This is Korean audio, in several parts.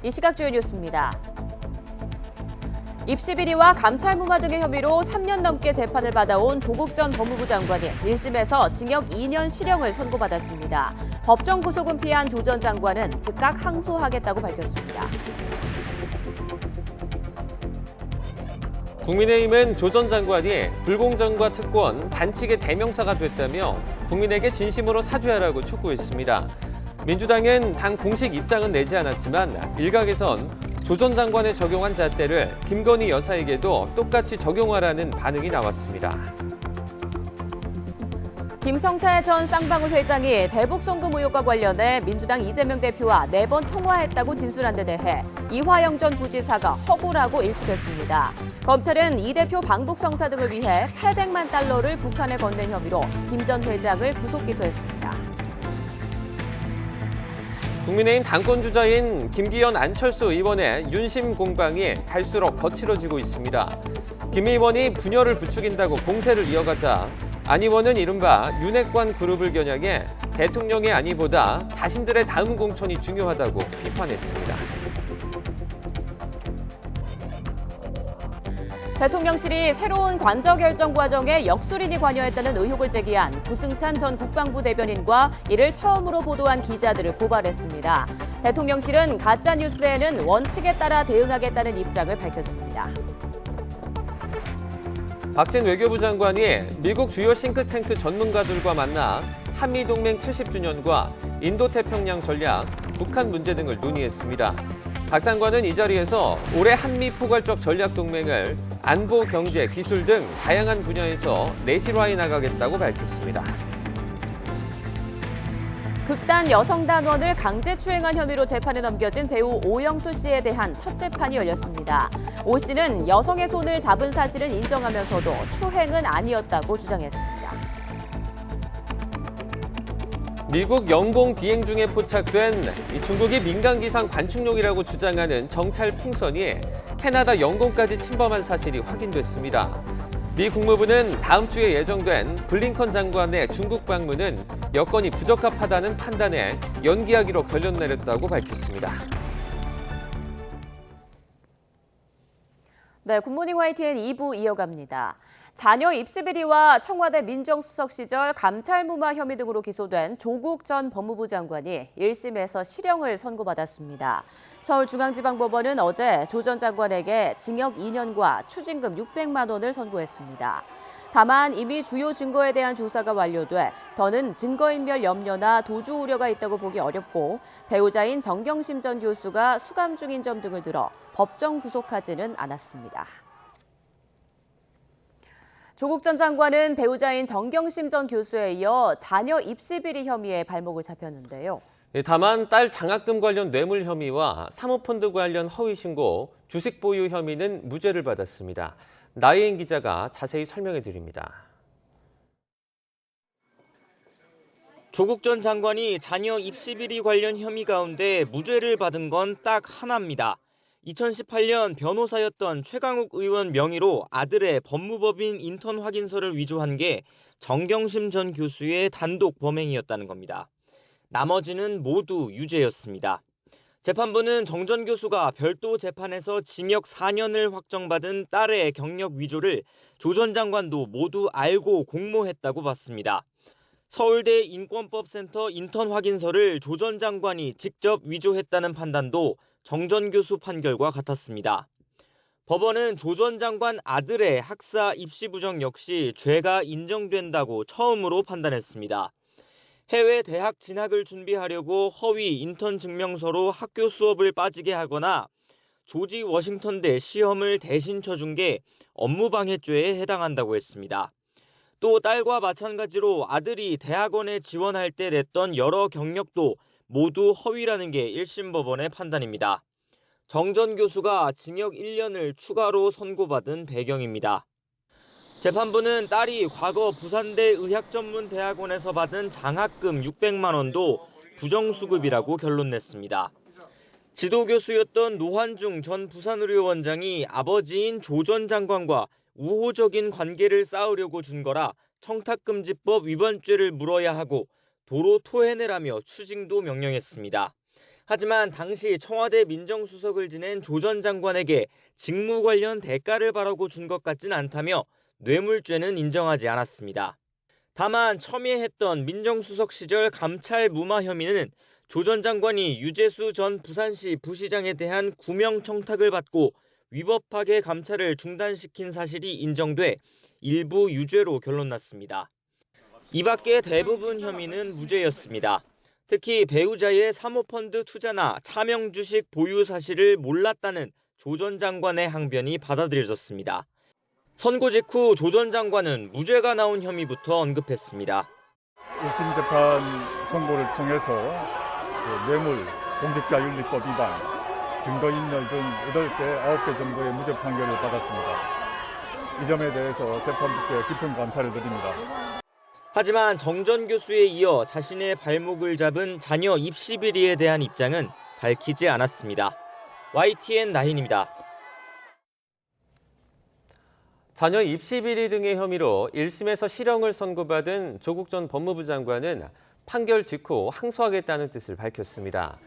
이 시각 주요 뉴스입니다. 입시 비리와 감찰 무마 등의 혐의로 3년 넘게 재판을 받아온 조국 전 법무부 장관이 1심에서 징역 2년 실형을 선고받았습니다. 법정 구속은 피한 조 전 장관은 즉각 항소하겠다고 밝혔습니다. 국민의힘은 조 전 장관이 불공정과 특권, 반칙의 대명사가 됐다며 국민에게 진심으로 사죄하라고 촉구했습니다. 민주당은 당 공식 입장은 내지 않았지만 일각에선 조 전 장관에 적용한 잣대를 김건희 여사에게도 똑같이 적용하라는 반응이 나왔습니다. 김성태 전 쌍방울 회장이 대북 송금 의혹과 관련해 민주당 이재명 대표와 4번 통화했다고 진술한 데 대해 이화영 전 부지사가 허구라고 일축했습니다. 검찰은 이 대표 방북 성사 등을 위해 800만 달러를 북한에 건넨 혐의로 김 전 회장을 구속 기소했습니다. 국민의힘 당권주자인 김기현 안철수 의원의 윤심 공방이 갈수록 거칠어지고 있습니다. 김 의원이 분열을 부추긴다고 공세를 이어가자 안 의원은 이른바 윤핵관 그룹을 겨냥해 대통령의 안위보다 자신들의 다음 공천이 중요하다고 비판했습니다. 대통령실이 새로운 관저 결정 과정에 역술인이 관여했다는 의혹을 제기한 부승찬 전 국방부 대변인과 이를 처음으로 보도한 기자들을 고발했습니다. 대통령실은 가짜뉴스에는 원칙에 따라 대응하겠다는 입장을 밝혔습니다. 박진 외교부 장관이 미국 주요 싱크탱크 전문가들과 만나 한미동맹 70주년과 인도태평양 전략, 북한 문제 등을 논의했습니다. 박 장관은 이 자리에서 올해 한미 포괄적 전략 동맹을 안보, 경제, 기술 등 다양한 분야에서 내실화해 나가겠다고 밝혔습니다. 극단 여성 단원을 강제 추행한 혐의로 재판에 넘겨진 배우 오영수 씨에 대한 첫 재판이 열렸습니다. 오 씨는 여성의 손을 잡은 사실은 인정하면서도 추행은 아니었다고 주장했습니다. 미국 영공 비행 중에 포착된 중국이 민간기상 관측용이라고 주장하는 정찰 풍선이 캐나다 영공까지 침범한 사실이 확인됐습니다. 미 국무부는 다음 주에 예정된 블링컨 장관의 중국 방문은 여건이 부적합하다는 판단에 연기하기로 결론 내렸다고 밝혔습니다. 네, 굿모닝 YTN 2부 이어갑니다. 자녀 입시 비리와 청와대 민정수석 시절 감찰 무마 혐의 등으로 기소된 조국 전 법무부 장관이 1심에서 실형을 선고받았습니다. 서울중앙지방법원은 어제 조 전 장관에게 징역 2년과 추징금 600만 원을 선고했습니다. 다만 이미 주요 증거에 대한 조사가 완료돼 더는 증거인멸 염려나 도주 우려가 있다고 보기 어렵고 배우자인 정경심 전 교수가 수감 중인 점 등을 들어 법정 구속하지는 않았습니다. 조국 전 장관은 배우자인 정경심 전 교수에 이어 자녀 입시 비리 혐의에 발목을 잡혔는데요. 다만 딸 장학금 관련 뇌물 혐의와 사모펀드 관련 허위 신고, 주식 보유 혐의는 무죄를 받았습니다. 나혜인 기자가 자세히 설명해 드립니다. 조국 전 장관이 자녀 입시 비리 관련 혐의 가운데 무죄를 받은 건 딱 하나입니다. 2018년 변호사였던 최강욱 의원 명의로 아들의 법무법인 인턴 확인서를 위조한 게 정경심 전 교수의 단독 범행이었다는 겁니다. 나머지는 모두 유죄였습니다. 재판부는 정 전 교수가 별도 재판에서 징역 4년을 확정받은 딸의 경력 위조를 조 전 장관도 모두 알고 공모했다고 봤습니다. 서울대 인권법센터 인턴 확인서를 조 전 장관이 직접 위조했다는 판단도 정 전 교수 판결과 같았습니다. 법원은 조 전 장관 아들의 학사 입시 부정 역시 죄가 인정된다고 처음으로 판단했습니다. 해외 대학 진학을 준비하려고 허위 인턴 증명서로 학교 수업을 빠지게 하거나 조지 워싱턴대 시험을 대신 쳐준 게 업무방해죄에 해당한다고 했습니다. 또 딸과 마찬가지로 아들이 대학원에 지원할 때 냈던 여러 경력도 모두 허위라는 게 1심 법원의 판단입니다. 정 전 교수가 징역 1년을 추가로 선고받은 배경입니다. 재판부는 딸이 과거 부산대 의학전문대학원에서 받은 장학금 600만 원도 부정수급이라고 결론 냈습니다. 지도교수였던 노환중 전 부산의료원장이 아버지인 조 전 장관과 우호적인 관계를 쌓으려고 준 거라 청탁금지법 위반죄를 물어야 하고 도로 토해내라며 추징도 명령했습니다. 하지만 당시 청와대 민정수석을 지낸 조 전 장관에게 직무 관련 대가를 바라고 준 것 같진 않다며 뇌물죄는 인정하지 않았습니다. 다만 첨예했던 민정수석 시절 감찰 무마 혐의는 조 전 장관이 유재수 전 부산시 부시장에 대한 구명 청탁을 받고 위법하게 감찰을 중단시킨 사실이 인정돼 일부 유죄로 결론났습니다. 이 밖에 대부분 혐의는 무죄였습니다. 특히 배우자의 사모펀드 투자나 차명 주식 보유 사실을 몰랐다는 조 전 장관의 항변이 받아들여졌습니다. 선고 직후 조 전 장관은 무죄가 나온 혐의부터 언급했습니다. 1심 재판 선고를 통해서 뇌물, 공직자윤리법 위반, 증거인멸 등 8개, 9개 정도의 무죄 판결을 받았습니다. 이 점에 대해서 재판부께 깊은 감사를 드립니다. 하지만 정전 교수에 이어 자신의 발목을 잡은 자녀 입시 비리에 대한 입장은 밝히지 않았습니다. YTN 나힌입니다. 자녀 입시 비리 등의 혐의로 1심에서 실형을 선고받은 조국 전 법무부 장관은 판결 직후 항소하겠다는 뜻을 밝혔습니다.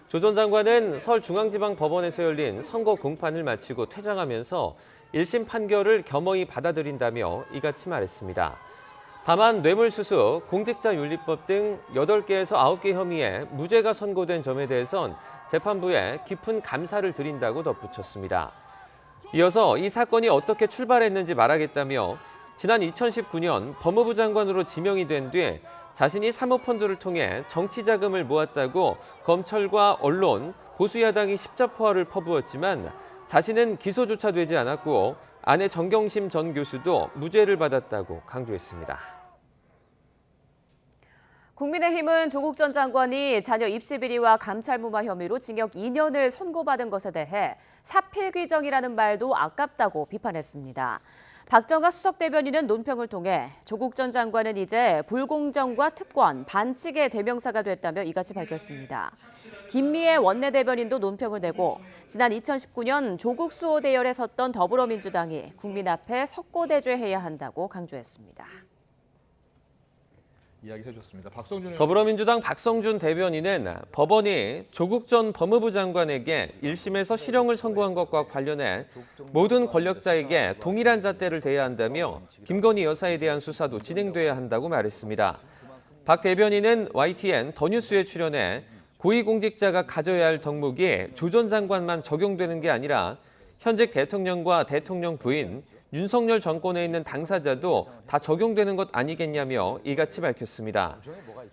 조 전 장관은 서울중앙지방법원에서 열린 선고 공판을 마치고 퇴장하면서 1심 판결을 겸허히 받아들인다며 이같이 말했습니다. 다만 뇌물수수, 공직자윤리법 등 8개에서 9개 혐의에 무죄가 선고된 점에 대해선 재판부에 깊은 감사를 드린다고 덧붙였습니다. 이어서 이 사건이 어떻게 출발했는지 말하겠다며 지난 2019년 법무부 장관으로 지명이 된 뒤 자신이 사모펀드를 통해 정치 자금을 모았다고 검찰과 언론, 보수야당이 십자포화를 퍼부었지만 자신은 기소조차 되지 않았고 아내 정경심 전 교수도 무죄를 받았다고 강조했습니다. 국민의힘은 조국 전 장관이 자녀 입시 비리와 감찰 무마 혐의로 징역 2년을 선고받은 것에 대해 사필귀정이라는 말도 아깝다고 비판했습니다. 박정가 수석 대변인은 논평을 통해 조국 전 장관은 이제 불공정과 특권, 반칙의 대명사가 됐다며 이같이 밝혔습니다. 김미애 원내대변인도 논평을 내고 지난 2019년 조국 수호 대열에 섰던 더불어민주당이 국민 앞에 석고대죄해야 한다고 강조했습니다. 이야기해줬습니다. 더불어민주당 박성준 대변인은 법원이 조국 전 법무부 장관에게 1심에서 실형을 선고한 것과 관련해 모든 권력자에게 동일한 잣대를 대야 한다며 김건희 여사에 대한 수사도 진행돼야 한다고 말했습니다. 박 대변인은 YTN 더 뉴스에 출연해 고위공직자가 가져야 할 덕목이 조 전 장관만 적용되는 게 아니라 현직 대통령과 대통령 부인, 윤석열 정권에 있는 당사자도 다 적용되는 것 아니겠냐며 이같이 밝혔습니다.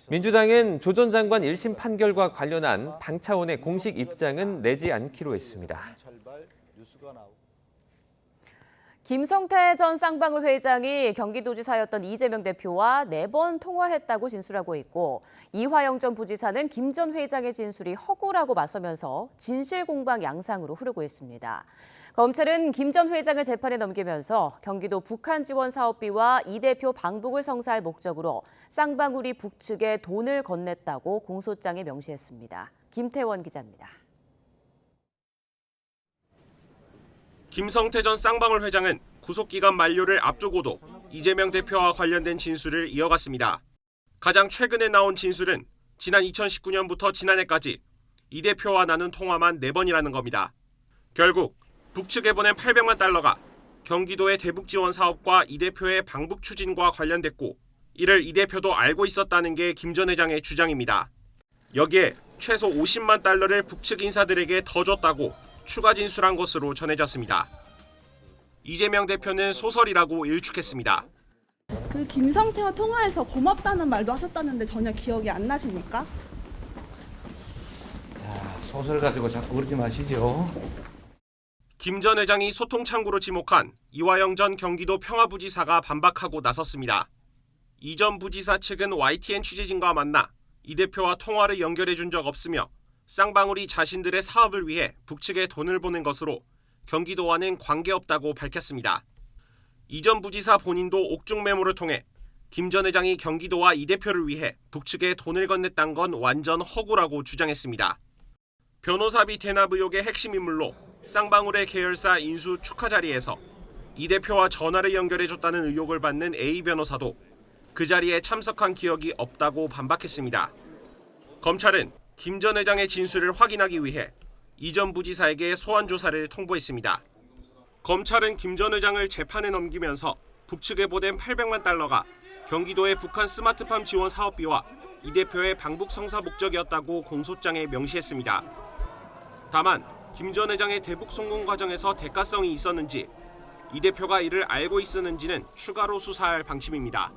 민주당은 조 전 장관 1심 판결과 관련한 당 차원의 공식 입장은 내지 않기로 했습니다. 김성태 전 쌍방울 회장이 경기도지사였던 이재명 대표와 4번 통화했다고 진술하고 있고 이화영 전 부지사는 김 전 회장의 진술이 허구라고 맞서면서 진실 공방 양상으로 흐르고 있습니다. 검찰은 김 전 회장을 재판에 넘기면서 경기도 북한 지원 사업비와 이 대표 방북을 성사할 목적으로 쌍방울이 북측에 돈을 건넸다고 공소장에 명시했습니다. 김태원 기자입니다. 김성태 전 쌍방울 회장은 구속기간 만료를 앞두고도 이재명 대표와 관련된 진술을 이어갔습니다. 가장 최근에 나온 진술은 지난 2019년부터 지난해까지 이 대표와 나눈 통화만 4번이라는 겁니다. 결국 북측에 보낸 800만 달러가 경기도의 대북 지원 사업과 이 대표의 방북 추진과 관련됐고 이를 이 대표도 알고 있었다는 게 김 전 회장의 주장입니다. 여기에 최소 50만 달러를 북측 인사들에게 더 줬다고 추가 진술한 것으로 전해졌습니다. 이재명 대표는 소설이라고 일축했습니다. 그 김성태와 통화해서 고맙다는 말도 하셨다는데 전혀 기억이 안 나십니까? 소설 가지고 자꾸 그러지 마시죠. 김 전 회장이 소통 창구로 지목한 이화영 전 경기도 평화부지사가 반박하고 나섰습니다. 이 전 부지사 측은 YTN 취재진과 만나 이 대표와 통화를 연결해 준 적 없으며 쌍방울이 자신들의 사업을 위해 북측에 돈을 보낸 것으로 경기도와는 관계없다고 밝혔습니다. 이 전 부지사 본인도 옥중 메모를 통해 김 전 회장이 경기도와 이 대표를 위해 북측에 돈을 건넸단 건 완전 허구라고 주장했습니다. 변호사비 대납 의혹의 핵심 인물로 쌍방울의 계열사 인수 축하 자리에서 이 대표와 전화를 연결해줬다는 의혹을 받는 A 변호사도 그 자리에 참석한 기억이 없다고 반박했습니다. 검찰은 김 전 회장의 진술을 확인하기 위해 이 전 부지사에게 소환 조사를 통보했습니다. 검찰은 김 전 회장을 재판에 넘기면서 북측에 보낸 800만 달러가 경기도의 북한 스마트팜 지원 사업비와 이 대표의 방북 성사 목적이었다고 공소장에 명시했습니다. 다만 김 전 회장의 대북 성공 과정에서 대가성이 있었는지 이 대표가 이를 알고 있었는지는 추가로 수사할 방침입니다.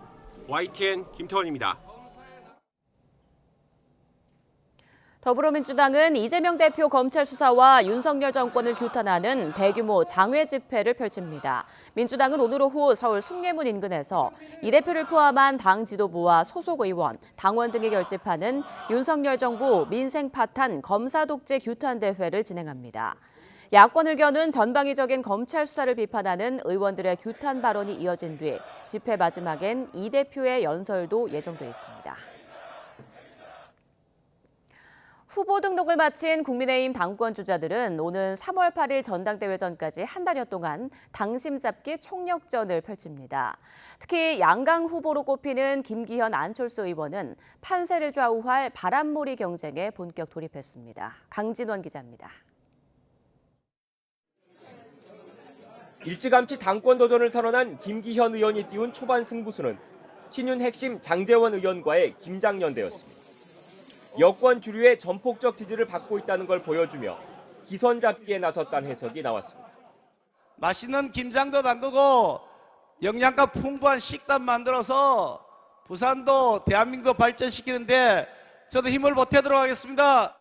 YTN 김태원입니다. 더불어민주당은 이재명 대표 검찰 수사와 윤석열 정권을 규탄하는 대규모 장외 집회를 펼칩니다. 민주당은 오늘 오후 서울 숭례문 인근에서 이 대표를 포함한 당 지도부와 소속 의원, 당원 등이 결집하는 윤석열 정부 민생 파탄 검사 독재 규탄 대회를 진행합니다. 야권을 겨눈 전방위적인 검찰 수사를 비판하는 의원들의 규탄 발언이 이어진 뒤 집회 마지막엔 이 대표의 연설도 예정돼 있습니다. 후보 등록을 마친 국민의힘 당권 주자들은 오는 3월 8일 전당대회 전까지 한 달여 동안 당심 잡기 총력전을 펼칩니다. 특히 양강 후보로 꼽히는 김기현, 안철수 의원은 판세를 좌우할 바람몰이 경쟁에 본격 돌입했습니다. 강진원 기자입니다. 일찌감치 당권 도전을 선언한 김기현 의원이 띄운 초반 승부수는 친윤 핵심 장제원 의원과의 김장연대였습니다. 여권 주류의 전폭적 지지를 받고 있다는 걸 보여주며 기선 잡기에 나섰다는 해석이 나왔습니다. 맛있는 김장도 담그고 영양가 풍부한 식단 만들어서 부산도 대한민국도 발전시키는데 저도 힘을 보태도록 하겠습니다.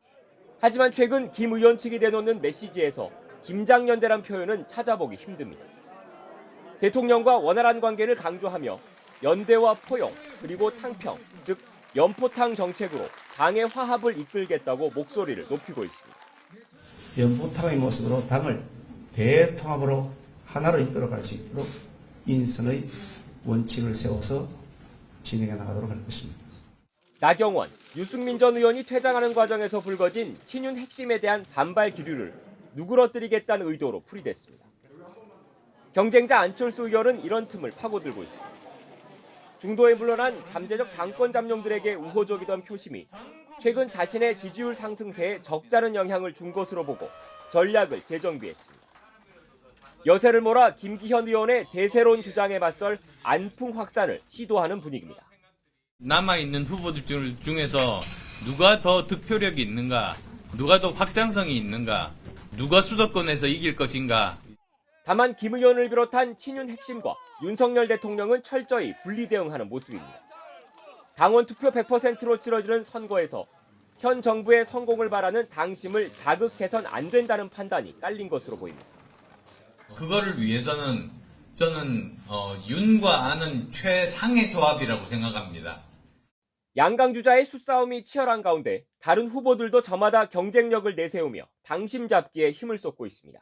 하지만 최근 김 의원 측이 내놓는 메시지에서 김장연대란 표현은 찾아보기 힘듭니다. 대통령과 원활한 관계를 강조하며 연대와 포용 그리고 탕평, 즉 연포탕 정책으로 당의 화합을 이끌겠다고 목소리를 높이고 있습니다. 연포탕의 모습으로 당을 대통합으로 하나로 이끌어갈 수 있도록 인선의 원칙을 세워서 진행해 나가도록 할 것입니다. 나경원, 유승민 전 의원이 퇴장하는 과정에서 불거진 친윤 핵심에 대한 반발 기류를 누그러뜨리겠다는 의도로 풀이됐습니다. 경쟁자 안철수 의원은 이런 틈을 파고들고 있습니다. 중도에 물러난 잠재적 당권 잠룡들에게 우호적이던 표심이 최근 자신의 지지율 상승세에 적잖은 영향을 준 것으로 보고 전략을 재정비했습니다. 여세를 몰아 김기현 의원의 대세론 주장에 맞설 안풍 확산을 시도하는 분위기입니다. 남아있는 후보들 중에서 누가 더 득표력이 있는가, 누가 더 확장성이 있는가, 누가 수도권에서 이길 것인가. 다만 김 의원을 비롯한 친윤 핵심과 윤석열 대통령은 철저히 분리 대응하는 모습입니다. 당원 투표 100%로 치러지는 선거에서 현 정부의 성공을 바라는 당심을 자극해선 안 된다는 판단이 깔린 것으로 보입니다. 그거를 위해서는 저는 윤과 안은 최상의 조합이라고 생각합니다. 양강 주자의 수싸움이 치열한 가운데 다른 후보들도 저마다 경쟁력을 내세우며 당심 잡기에 힘을 쏟고 있습니다.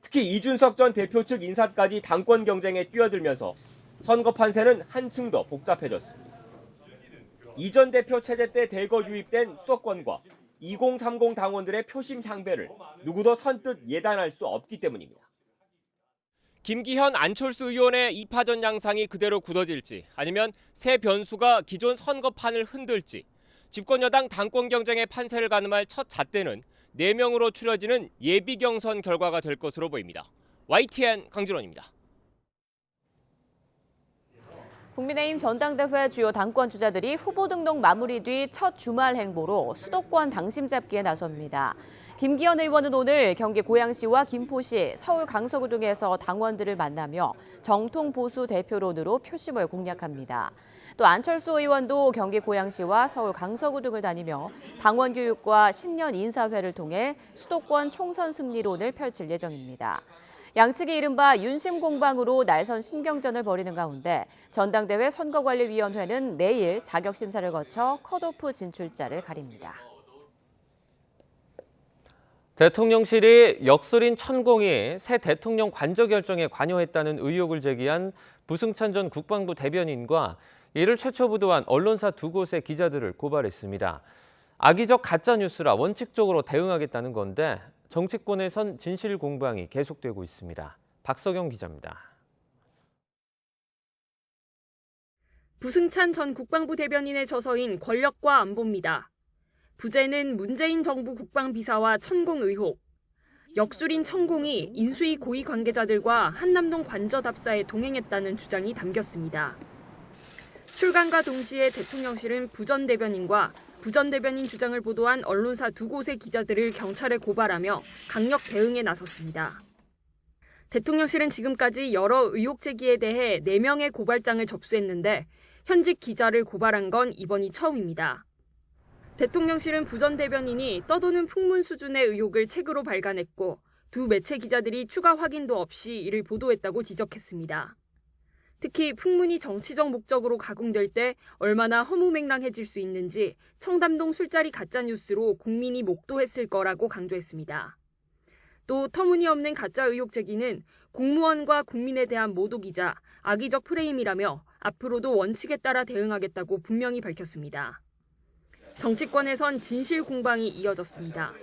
특히 이준석 전 대표 측 인사까지 당권 경쟁에 뛰어들면서 선거 판세는 한층 더 복잡해졌습니다. 이 전 대표 체제 때 대거 유입된 수도권과 2030 당원들의 표심 향배를 누구도 선뜻 예단할 수 없기 때문입니다. 김기현, 안철수 의원의 2파전 양상이 그대로 굳어질지 아니면 새 변수가 기존 선거판을 흔들지 집권여당 당권 경쟁의 판세를 가늠할 첫 잣대는 4명으로 추려지는 예비 경선 결과가 될 것으로 보입니다. YTN 강진원입니다. 국민의힘 전당대회 주요 당권 주자들이 후보 등록 마무리 뒤 첫 주말 행보로 수도권 당심 잡기에 나섭니다. 김기현 의원은 오늘 경기 고양시와 김포시, 서울 강서구 등에서 당원들을 만나며 정통 보수 대표론으로 표심을 공략합니다. 또 안철수 의원도 경기 고양시와 서울 강서구 등을 다니며 당원 교육과 신년 인사회를 통해 수도권 총선 승리론을 펼칠 예정입니다. 양측이 이른바 윤심 공방으로 날선 신경전을 벌이는 가운데 전당대회 선거관리위원회는 내일 자격심사를 거쳐 컷오프 진출자를 가립니다. 대통령실이 역술인 천공이 새 대통령 관저 결정에 관여했다는 의혹을 제기한 부승찬 전 국방부 대변인과 이를 최초 보도한 언론사 2곳의 기자들을 고발했습니다. 악의적 가짜뉴스라 원칙적으로 대응하겠다는 건데 정치권에선 진실 공방이 계속되고 있습니다. 박석영 기자입니다. 부승찬 전 국방부 대변인의 저서인 권력과 안보입니다. 부재는 문재인 정부 국방비사와 천공 의혹, 역술인 천공이 인수위 고위 관계자들과 한남동 관저답사에 동행했다는 주장이 담겼습니다. 출간과 동시에 대통령실은 부전 대변인과 부전 대변인 주장을 보도한 언론사 2곳의 기자들을 경찰에 고발하며 강력 대응에 나섰습니다. 대통령실은 지금까지 여러 의혹 제기에 대해 4명의 고발장을 접수했는데 현직 기자를 고발한 건 이번이 처음입니다. 대통령실은 부전 대변인이 떠도는 풍문 수준의 의혹을 책으로 발간했고 2 매체 기자들이 추가 확인도 없이 이를 보도했다고 지적했습니다. 특히 풍문이 정치적 목적으로 가공될 때 얼마나 허무맹랑해질 수 있는지 청담동 술자리 가짜뉴스로 국민이 목도했을 거라고 강조했습니다. 또 터무니없는 가짜 의혹 제기는 공무원과 국민에 대한 모독이자 악의적 프레임이라며 앞으로도 원칙에 따라 대응하겠다고 분명히 밝혔습니다. 정치권에선 진실 공방이 이어졌습니다.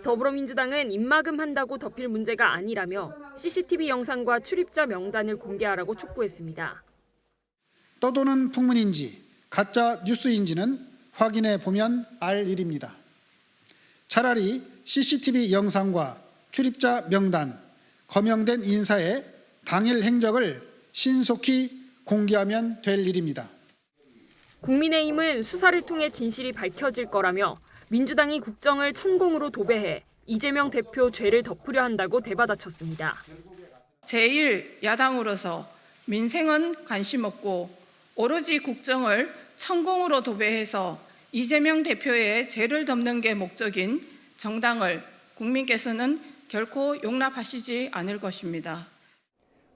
더불어민주당은 입막음 한다고 덮일 문제가 아니라며 CCTV 영상과 출입자 명단을 공개하라고 촉구했습니다. 떠도는 풍문인지 가짜 뉴스인지는 확인해 보면 알 일입니다. 차라리 CCTV 영상과 출입자 명단, 거명된 인사의 당일 행적을 신속히 공개하면 될 일입니다. 국민의힘은 수사를 통해 진실이 밝혀질 거라며 민주당이 국정을 천공으로 도배해 이재명 대표 죄를 덮으려 한다고 되받아쳤습니다. 제1야당으로서 민생은 관심 없고 오로지 국정을 천공으로 도배해서 이재명 대표의 죄를 덮는 게 목적인 정당을 국민께서는 결코 용납하시지 않을 것입니다.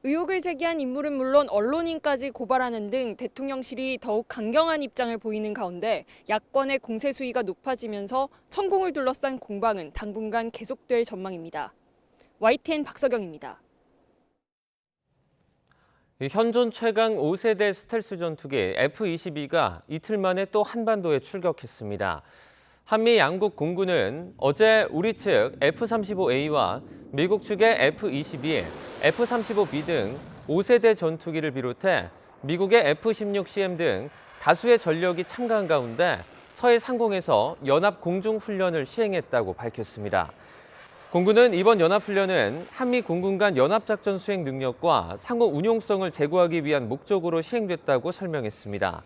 의혹을 제기한 인물은 물론 언론인까지 고발하는 등 대통령실이 더욱 강경한 입장을 보이는 가운데 야권의 공세 수위가 높아지면서 천공을 둘러싼 공방은 당분간 계속될 전망입니다. YTN 박서경입니다. 현존 최강 5세대 스텔스 전투기 F-22가 이틀 만에 또 한반도에 출격했습니다. 한미 양국 공군은 어제 우리 측 F-35A와 미국 측의 F-22, F-35B 등 5세대 전투기를 비롯해 미국의 F-16CM 등 다수의 전력이 참가한 가운데 서해 상공에서 연합 공중훈련을 시행했다고 밝혔습니다. 공군은 이번 연합훈련은 한미 공군 간 연합작전 수행 능력과 상호 운용성을 제고하기 위한 목적으로 시행됐다고 설명했습니다.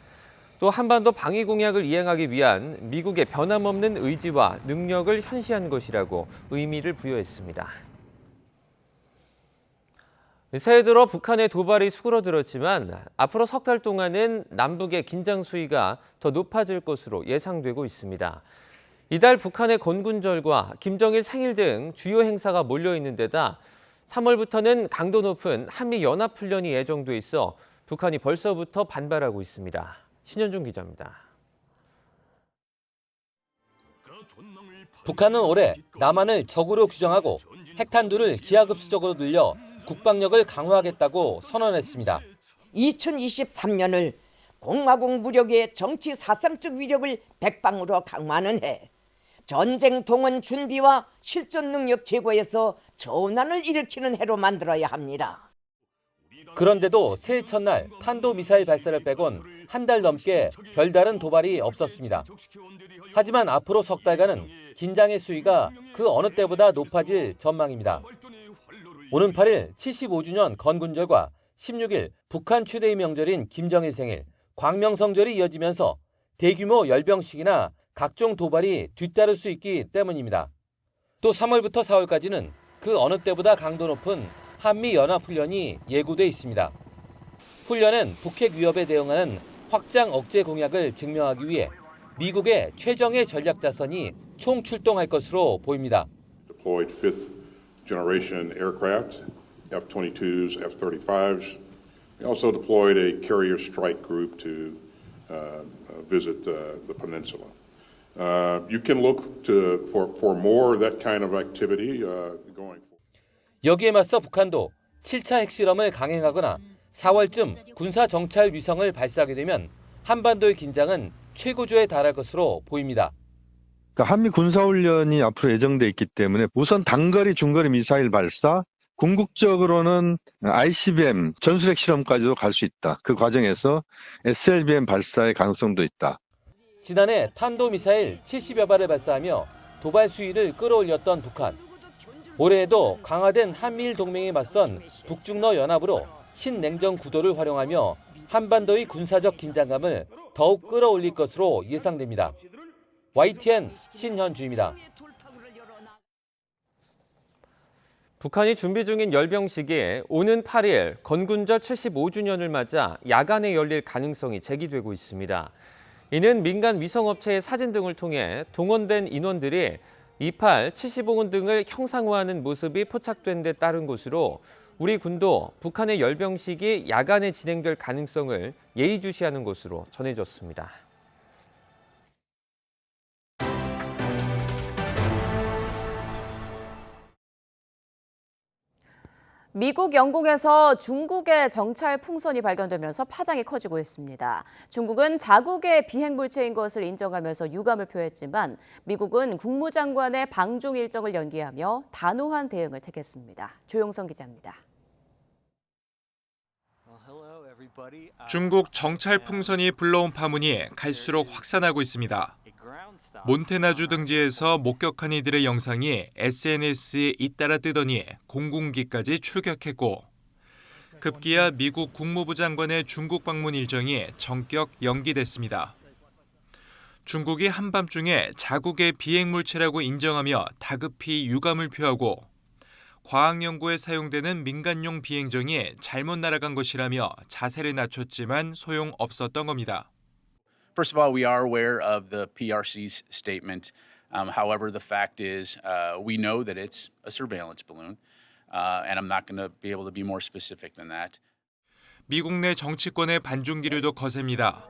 또 한반도 방위 공약을 이행하기 위한 미국의 변함없는 의지와 능력을 현시한 것이라고 의미를 부여했습니다. 새해 들어 북한의 도발이 수그러들었지만 앞으로 석 달 동안은 남북의 긴장 수위가 더 높아질 것으로 예상되고 있습니다. 이달 북한의 건군절과 김정일 생일 등 주요 행사가 몰려있는 데다 3월부터는 강도 높은 한미 연합훈련이 예정돼 있어 북한이 벌써부터 반발하고 있습니다. 신현중 기자입니다. 북한은 올해 남한을 적으로 규정하고 핵탄두를 기하급수적으로 늘려 국방력을 강화하겠다고 선언했습니다. 2023년을 공화국 무력의 정치 사상적 위력을 백방으로 강화하는 해, 전쟁 동원 준비와 실전 능력 제고에서 전환을 일으키는 해로 만들어야 합니다. 그런데도 새해 첫날 탄도미사일 발사를 빼곤 한 달 넘게 별다른 도발이 없었습니다. 하지만 앞으로 석 달간은 긴장의 수위가 그 어느 때보다 높아질 전망입니다. 오는 8일 75주년 건군절과 16일 북한 최대의 명절인 김정일 생일, 광명성절이 이어지면서 대규모 열병식이나 각종 도발이 뒤따를 수 있기 때문입니다. 또 3월부터 4월까지는 그 어느 때보다 강도 높은 한미연합훈련이 예고돼 있습니다. 훈련은 북핵 위협에 대응하는 확장 억제 공약을 증명하기 위해 미국의 최정예 전략자선이 총출동할 것으로 보입니다. Deployed fifth generation aircraft, F-22s, F-35s. We also deployed a carrier strike group to visit the peninsula. You can look for more of that kind of activity going forward. 여기에 맞서 북한도 7차 핵실험을 강행하거나 4월쯤 군사 정찰 위성을 발사하게 되면 한반도의 긴장은 최고조에 달할 것으로 보입니다. 한미 군사훈련이 앞으로 예정돼 있기 때문에 우선 단거리, 중거리 미사일 발사, 궁극적으로는 ICBM 전술핵 실험까지도 갈 수 있다. 그 과정에서 SLBM 발사의 가능성도 있다. 지난해 탄도미사일 70여 발을 발사하며 도발 수위를 끌어올렸던 북한. 올해에도 강화된 한미일 동맹에 맞선 북중러 연합으로 신냉전 구도를 활용하며 한반도의 군사적 긴장감을 더욱 끌어올릴 것으로 예상됩니다. YTN 신현주입니다. 북한이 준비 중인 열병식이 오는 8일 건군절 75주년을 맞아 야간에 열릴 가능성이 제기되고 있습니다. 이는 민간 위성업체의 사진 등을 통해 동원된 인원들이 28, 75군 등을 형상화하는 모습이 포착된 데 따른 것으로 우리 군도 북한의 열병식이 야간에 진행될 가능성을 예의주시하는 것으로 전해졌습니다. 미국 영공에서 중국의 정찰 풍선이 발견되면서 파장이 커지고 있습니다. 중국은 자국의 비핵물체인 것을 인정하면서 유감을 표했지만 미국은 국무장관의 방중 일정을 연기하며 단호한 대응을 택했습니다. 조용성 기자입니다. 중국 정찰 풍선이 불러온 파문이 갈수록 확산하고 있습니다. 몬테나주 등지에서 목격한 이들의 영상이 SNS에 잇따라 뜨더니 공군기까지 출격했고 급기야 미국 국무부 장관의 중국 방문 일정이 전격 연기됐습니다. 중국이 한밤중에 자국의 비핵물체라고 인정하며 다급히 유감을 표하고 과학 연구에 사용되는 민간용 비행정이 잘못 날아간 것이라며 자세를 낮췄지만 소용없었던 겁니다. First of all, we are aware of the PRC's statement. However, the fact is we know that it's a surveillance balloon, and I'm not going to be able to be more specific than that. 미국 내 정치권의 반중 기류도 거셉니다.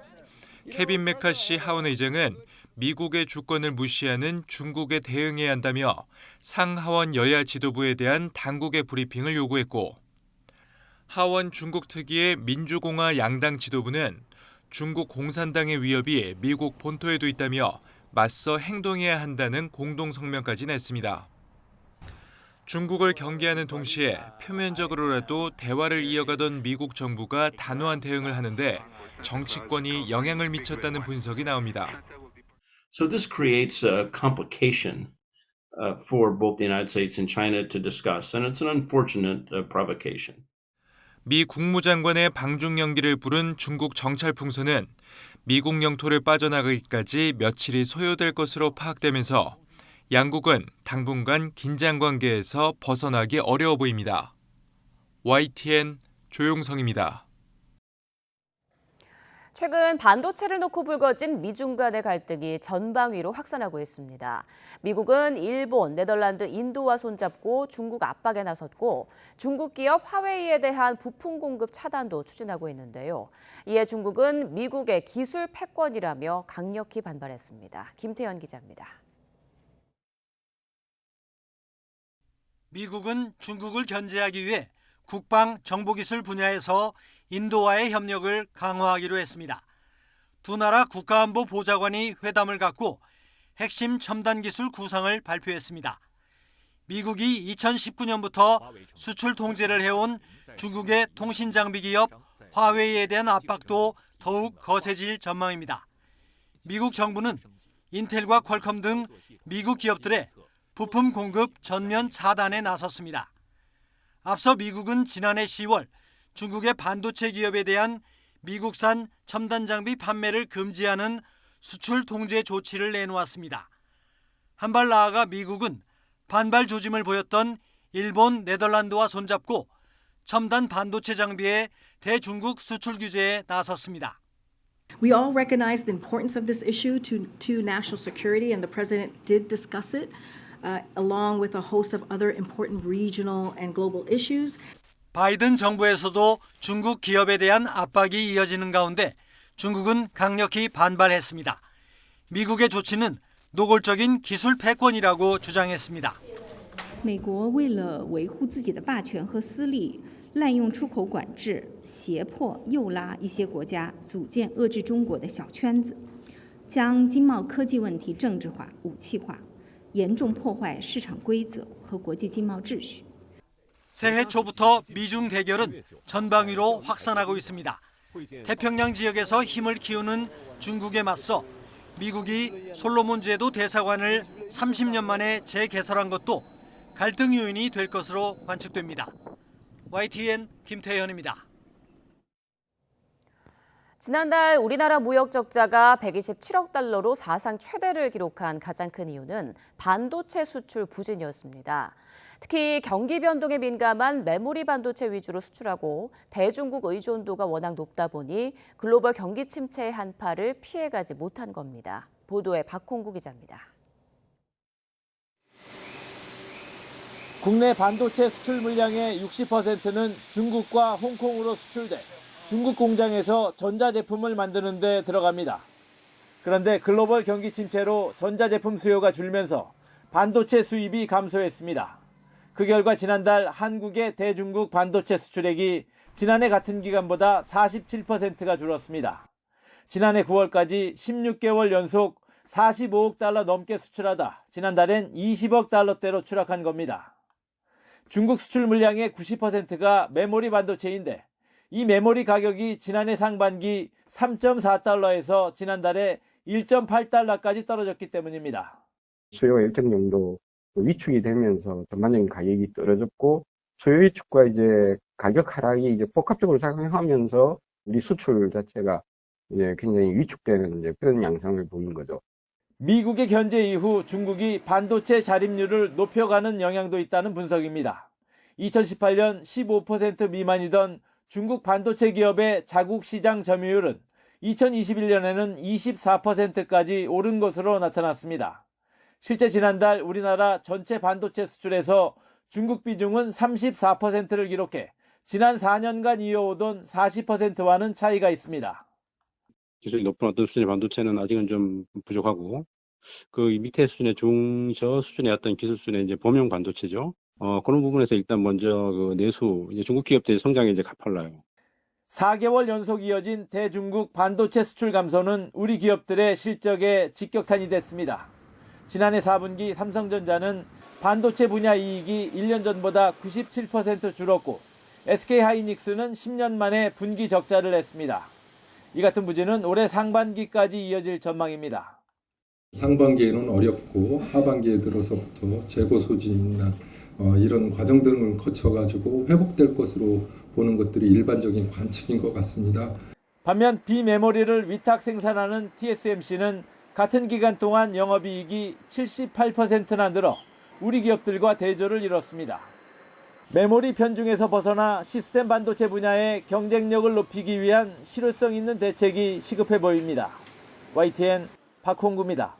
케빈 메카시 하원 의장은 미국의 주권을 무시하는 중국에 대응해야 한다며 상하원 여야 지도부에 대한 당국의 브리핑을 요구했고 하원 중국 특위의 민주공화 양당 지도부는 중국 공산당의 위협이 미국 본토에도 있다며 맞서 행동해야 한다는 공동 성명까지 냈습니다. 중국을 경계하는 동시에 표면적으로라도 대화를 이어가던 미국 정부가 단호한 대응을 하는데 정치권이 영향을 미쳤다는 분석이 나옵니다. So this creates a complication for both the United States and China to discuss, and it's an unfortunate provocation. 미 국무장관의 방중 연기를 부른 중국 정찰 풍선은 미국 영토를 빠져나가기까지 며칠이 소요될 것으로 파악되면서 양국은 당분간 긴장 관계에서 벗어나기 어려워 보입니다. YTN 조용성입니다. 최근 반도체를 놓고 불거진 미중 간의 갈등이 전방위로 확산하고 있습니다. 미국은 일본, 네덜란드, 인도와 손잡고 중국 압박에 나섰고 중국 기업 화웨이에 대한 부품 공급 차단도 추진하고 있는데요. 이에 중국은 미국의 기술 패권이라며 강력히 반발했습니다. 김태현 기자입니다. 미국은 중국을 견제하기 위해 국방, 정보기술 분야에서 인도와의 협력을 강화하기로 했습니다. 두 나라 국가안보 보좌관이 회담을 갖고 핵심 첨단 기술 구상을 발표했습니다. 미국이 2019년부터 수출 통제를 해온 중국의 통신 장비 기업 화웨이에 대한 압박도 더욱 거세질 전망입니다. 미국 정부는 인텔과 퀄컴 등 미국 기업들의 부품 공급 전면 차단에 나섰습니다. 앞서 미국은 지난해 10월 중국의 반도체 기업에 대한 미국산 첨단 장비 판매를 금지하는 수출 통제 조치를 내놓았습니다. 한 발 나아가 미국은 반발 조짐을 보였던 일본, 네덜란드와 손잡고 첨단 반도체 장비의 대중국 수출 규제에 나섰습니다. We all recognize the importance of this issue to national security, and the president did discuss it, along with a host of other important regional and global issues. 바이든 정부에서도 중국 기업에 대한 압박이 이어지는 가운데 중국은 강력히 반발했습니다. 미국의 조치는 노골적인 기술 패권이라고 주장했습니다. 美国为了维护自己的霸权和私利，滥用出口管制，胁迫诱拉一些国家组建遏制中国的小圈子，将经贸科技问题政治化、武器化，严重破坏市场规则和国际经贸秩序。 새해 초부터 미중 대결은 전방위로 확산하고 있습니다. 태평양 지역에서 힘을 키우는 중국에 맞서 미국이 솔로몬 제도 대사관을 30년 만에 재개설한 것도 갈등 요인이 될 것으로 관측됩니다. YTN 김태현입니다. 지난달 우리나라 무역 적자가 127억 달러로 사상 최대를 기록한 가장 큰 이유는 반도체 수출 부진이었습니다. 특히 경기 변동에 민감한 메모리 반도체 위주로 수출하고 대중국 의존도가 워낙 높다 보니 글로벌 경기 침체의 한파를 피해가지 못한 겁니다. 보도에 박홍구 기자입니다. 국내 반도체 수출 물량의 60%는 중국과 홍콩으로 수출돼 중국 공장에서 전자제품을 만드는 데 들어갑니다. 그런데 글로벌 경기 침체로 전자제품 수요가 줄면서 반도체 수입이 감소했습니다. 그 결과 지난달 한국의 대중국 반도체 수출액이 지난해 같은 기간보다 47%가 줄었습니다. 지난해 9월까지 16개월 연속 45억 달러 넘게 수출하다 지난달엔 20억 달러대로 추락한 겁니다. 중국 수출 물량의 90%가 메모리 반도체인데 이 메모리 가격이 지난해 상반기 3.4달러에서 지난달에 1.8달러까지 떨어졌기 때문입니다. 수요가 일정 정도 위축이 되면서 전반적인 가격이 떨어졌고 수요 위축과 이제 가격 하락이 이제 복합적으로 작용하면서 우리 수출 자체가 이제 굉장히 위축되는 이제 그런 양상을 보인 거죠. 미국의 견제 이후 중국이 반도체 자립률을 높여가는 영향도 있다는 분석입니다. 2018년 15% 미만이던 중국 반도체 기업의 자국 시장 점유율은 2021년에는 24%까지 오른 것으로 나타났습니다. 실제 지난달 우리나라 전체 반도체 수출에서 중국 비중은 34%를 기록해 지난 4년간 이어오던 40%와는 차이가 있습니다. 기술이 높은 어떤 수준의 반도체는 아직은 좀 부족하고 그 밑에 수준의 중저 수준의 어떤 기술 수준의 이제 범용 반도체죠. 그런 부분에서 일단 먼저 그 내수 이제 중국 기업들의 성장이 이제 가팔라요. 4개월 연속 이어진 대중국 반도체 수출 감소는 우리 기업들의 실적에 직격탄이 됐습니다. 지난해 4분기 삼성전자는 반도체 분야 이익이 1년 전보다 97% 줄었고 SK하이닉스는 10년 만에 분기 적자를 냈습니다. 이 같은 부진은 올해 상반기까지 이어질 전망입니다. 상반기에는 어렵고 하반기에 들어서부터 재고 소진이나 이런 과정 등을 거쳐가지고 회복될 것으로 보는 것들이 일반적인 관측인 것 같습니다. 반면 비메모리를 위탁 생산하는 TSMC는 같은 기간 동안 영업이익이 78%나 늘어 우리 기업들과 대조를 이뤘습니다. 메모리 편중에서 벗어나 시스템 반도체 분야의 경쟁력을 높이기 위한 실효성 있는 대책이 시급해 보입니다. YTN 박홍구입니다.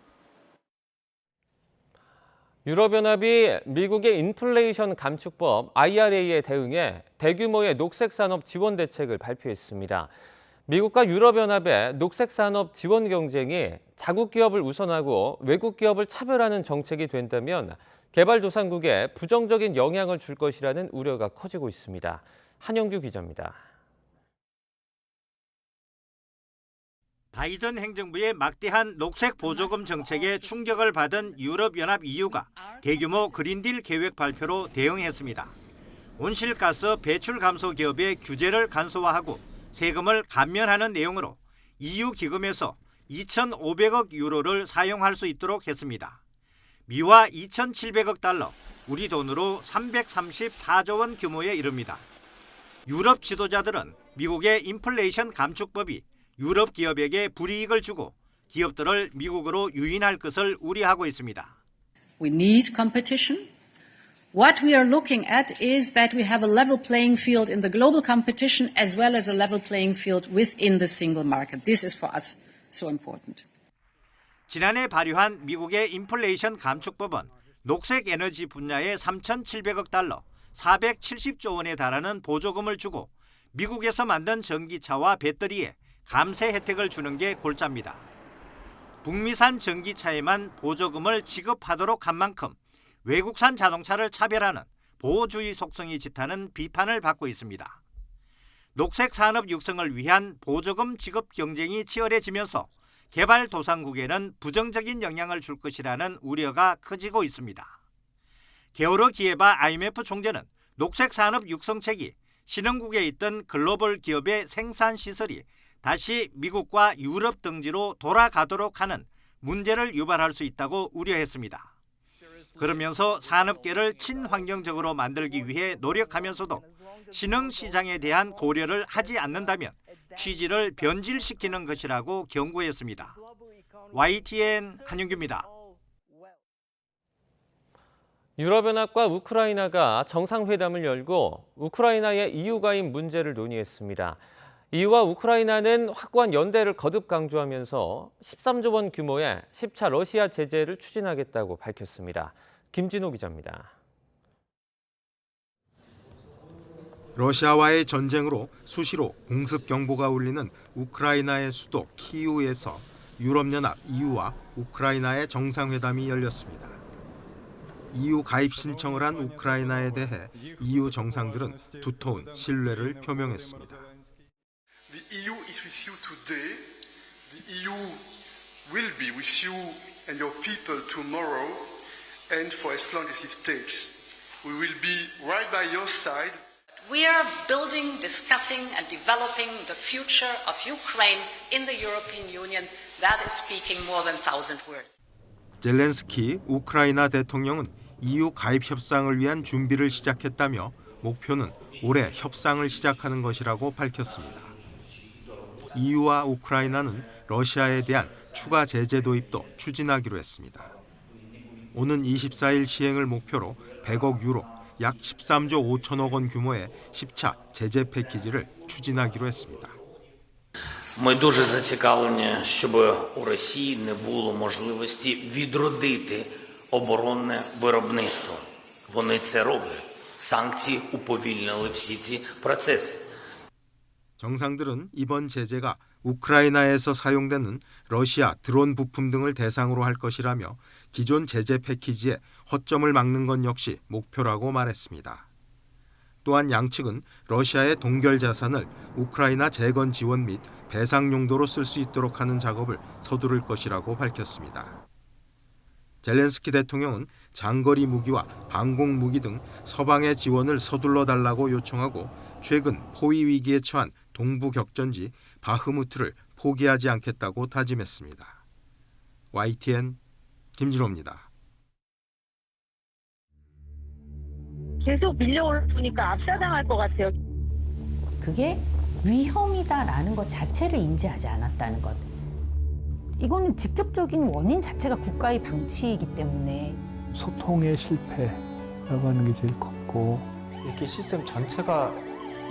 유럽연합이 미국의 인플레이션 감축법 IRA에 대응해 대규모의 녹색산업 지원 대책을 발표했습니다. 미국과 유럽연합의 녹색산업 지원 경쟁이 자국 기업을 우선하고 외국 기업을 차별하는 정책이 된다면 개발도상국에 부정적인 영향을 줄 것이라는 우려가 커지고 있습니다. 한영규 기자입니다. 바이든 행정부의 막대한 녹색 보조금 정책에 충격을 받은 유럽연합 EU가 대규모 그린딜 계획 발표로 대응했습니다. 온실가스 배출 감소 기업의 규제를 간소화하고 세금을 감면하는 내용으로 EU 기금에서 2,500억 유로를 사용할 수 있도록 했습니다. 미화 2,700억 달러, 우리 돈으로 334조 원 규모에 이릅니다. 유럽 지도자들은 미국의 인플레이션 감축법이 유럽 기업에게 불이익을 주고 기업들을 미국으로 유인할 것을 우려하고 있습니다. We need competition. What we are looking at is that we have a level playing field in the global competition as well as a level playing field within the single market. This is for us so important. 지난해 발의한 미국의 인플레이션 감축법은 녹색 에너지 분야에 3,700억 달러, 470조 원에 달하는 보조금을 주고 미국에서 만든 전기차와 배터리에 감세 혜택을 주는 게 골자입니다. 북미산 전기차에만 보조금을 지급하도록 한 만큼 외국산 자동차를 차별하는 보호주의 속성이 짙다는 비판을 받고 있습니다. 녹색 산업 육성을 위한 보조금 지급 경쟁이 치열해지면서 개발도상국에는 부정적인 영향을 줄 것이라는 우려가 커지고 있습니다. 게오르 기에바 IMF 총재는 녹색 산업 육성책이 신흥국에 있던 글로벌 기업의 생산 시설이 다시 미국과 유럽 등지로 돌아가도록 하는 문제를 유발할 수 있다고 우려했습니다. 그러면서 산업계를 친환경적으로 만들기 위해 노력하면서도 신흥시장에 대한 고려를 하지 않는다면 취지를 변질시키는 것이라고 경고했습니다. YTN 한윤규입니다. 유럽연합과 우크라이나가 정상회담을 열고 우크라이나의 EU 가입 문제를 논의했습니다. EU와 우크라이나는 확고한 연대를 거듭 강조하면서 13조 원 규모의 10차 러시아 제재를 추진하겠다고 밝혔습니다. 김진호 기자입니다. 러시아와의 전쟁으로 수시로 공습 경보가 울리는 우크라이나의 수도 키이우에서 유럽연합 EU와 우크라이나의 정상회담이 열렸습니다. EU 가입 신청을 한 우크라이나에 대해 EU 정상들은 두터운 신뢰를 표명했습니다. The EU is with you today. The EU will be with you and your people tomorrow, and for as long as it takes. We will be right by your side. We are building, discussing and developing the future of Ukraine in the European Union. That is speaking more than 1,000 words. 젤렌스키 우크라이나 대통령은 EU 가입 협상을 위한 준비를 시작했다며 목표는 올해 협상을 시작하는 것이라고 밝혔습니다. EU와 우크라이나는 러시아에 대한 추가 제재 도입도 추진하기로 했습니다. 오는 24일 시행을 목표로 100억 유로, 약 13조 5천억 원 규모의 10차 제재 패키지를 추진하기로 했습니다. Ми дуже зацікавлені, щоб у Росії не було можливості відродити оборонне виробництво. Вони це роблять. Санкції уповільнили всі ці процеси. 정상들은 이번 제재가 우크라이나에서 사용되는 러시아 드론 부품 등을 대상으로 할 것이라며 기존 제재 패키지의 허점을 막는 것 역시 목표라고 말했습니다. 또한 양측은 러시아의 동결 자산을 우크라이나 재건 지원 및 배상 용도로 쓸 수 있도록 하는 작업을 서두를 것이라고 밝혔습니다. 젤렌스키 대통령은 장거리 무기와 방공 무기 등 서방의 지원을 서둘러 달라고 요청하고 최근 포위 위기에 처한 동부 격전지 바흐무트를 포기하지 않겠다고 다짐했습니다. YTN 김진호입니다. 계속 밀려오니까 압사당할 것 같아요. 그게 위험이다라는 것 자체를 인지하지 않았다는 것. 이거는 직접적인 원인 자체가 국가의 방치이기 때문에 소통의 실패라고 하는 게 제일 컸고 이렇게 시스템 전체가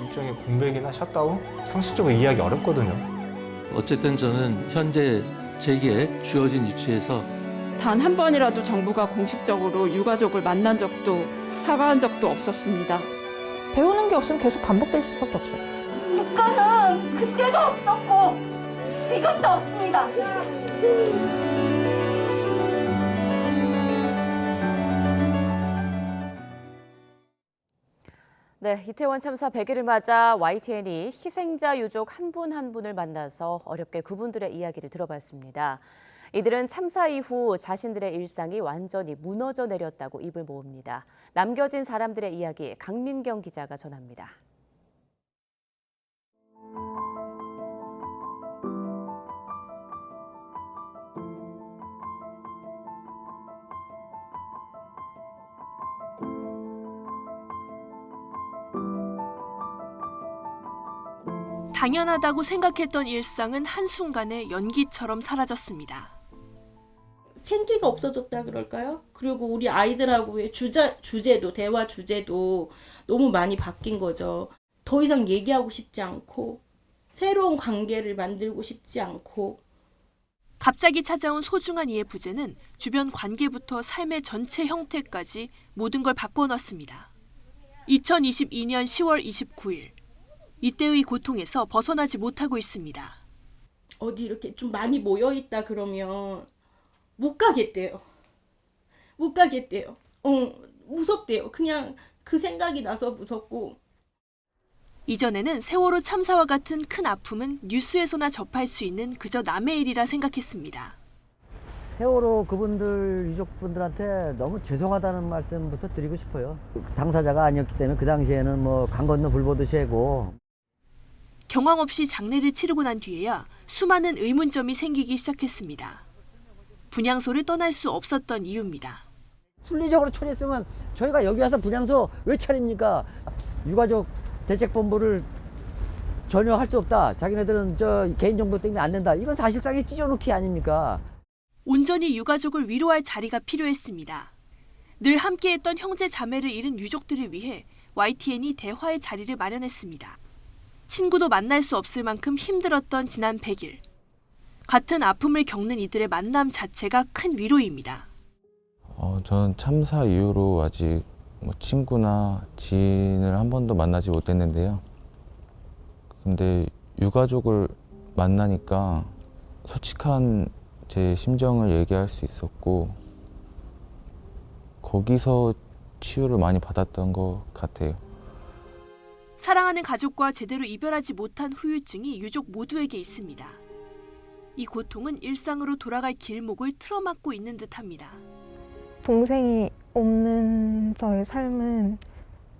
일종의 공백이나 셧다운? 상식적으로 이해하기 어렵거든요. 어쨌든 저는 현재 제게 주어진 위치에서 단 한 번이라도 정부가 공식적으로 유가족을 만난 적도 사과한 적도 없었습니다. 배우는 게 없으면 계속 반복될 수밖에 없어요. 국가는 그때도 없었고 지금도 없습니다. 네, 이태원 참사 100일을 맞아 YTN이 희생자 유족 한 분 한 분을 만나서 어렵게 그분들의 이야기를 들어봤습니다. 이들은 참사 이후 자신들의 일상이 완전히 무너져 내렸다고 입을 모읍니다. 남겨진 사람들의 이야기 강민경 기자가 전합니다. 당연하다고 생각했던 일상은 한순간에 연기처럼 사라졌습니다. 생기가 없어졌다 그럴까요? 그리고 우리 아이들하고의 주제도, 대화 주제도 너무 많이 바뀐 거죠. 더 이상 얘기하고 싶지 않고 새로운 관계를 만들고 싶지 않고. 갑자기 찾아온 소중한 이의 부재는 주변 관계부터 삶의 전체 형태까지 모든 걸 바꿔놨습니다. 2022년 10월 29일. 이때의 고통에서 벗어나지 못하고 있습니다. 어디 이렇게 좀 많이 모여있다 그러면 못 가겠대요. 못 가겠대요. 무섭대요. 그냥 그 생각이 나서 무섭고. 이전에는 세월호 참사와 같은 큰 아픔은 뉴스에서나 접할 수 있는 그저 남의 일이라 생각했습니다. 세월호 그분들 유족분들한테 너무 죄송하다는 말씀부터 드리고 싶어요. 당사자가 아니었기 때문에 그 당시에는 뭐 강 건너 불 보듯이 하고. 경황 없이 장례를 치르고 난 뒤에야 수많은 의문점이 생기기 시작했습니다. 분향소를 떠날 수 없었던 이유입니다. 순리적으로 처리했으면 저희가 여기 와서 분향소 왜 차립니까? 유가족 대책본부를 전혀 할 수 없다. 자기네들은 저 개인정보 때문에 안 된다. 이건 사실상의 찢어놓기 아닙니까? 온전히 유가족을 위로할 자리가 필요했습니다. 늘 함께했던 형제 자매를 잃은 유족들을 위해 YTN이 대화의 자리를 마련했습니다. 친구도 만날 수 없을 만큼 힘들었던 지난 100일. 같은 아픔을 겪는 이들의 만남 자체가 큰 위로입니다. 저는 참사 이후로 아직 친구나 지인을 한 번도 만나지 못했는데요. 근데 유가족을 만나니까 솔직한 제 심정을 얘기할 수 있었고 거기서 치유를 많이 받았던 것 같아요. 사랑하는 가족과 제대로 이별하지 못한 후유증이 유족 모두에게 있습니다. 이 고통은 일상으로 돌아갈 길목을 틀어막고 있는 듯합니다. 동생이 없는 저의 삶은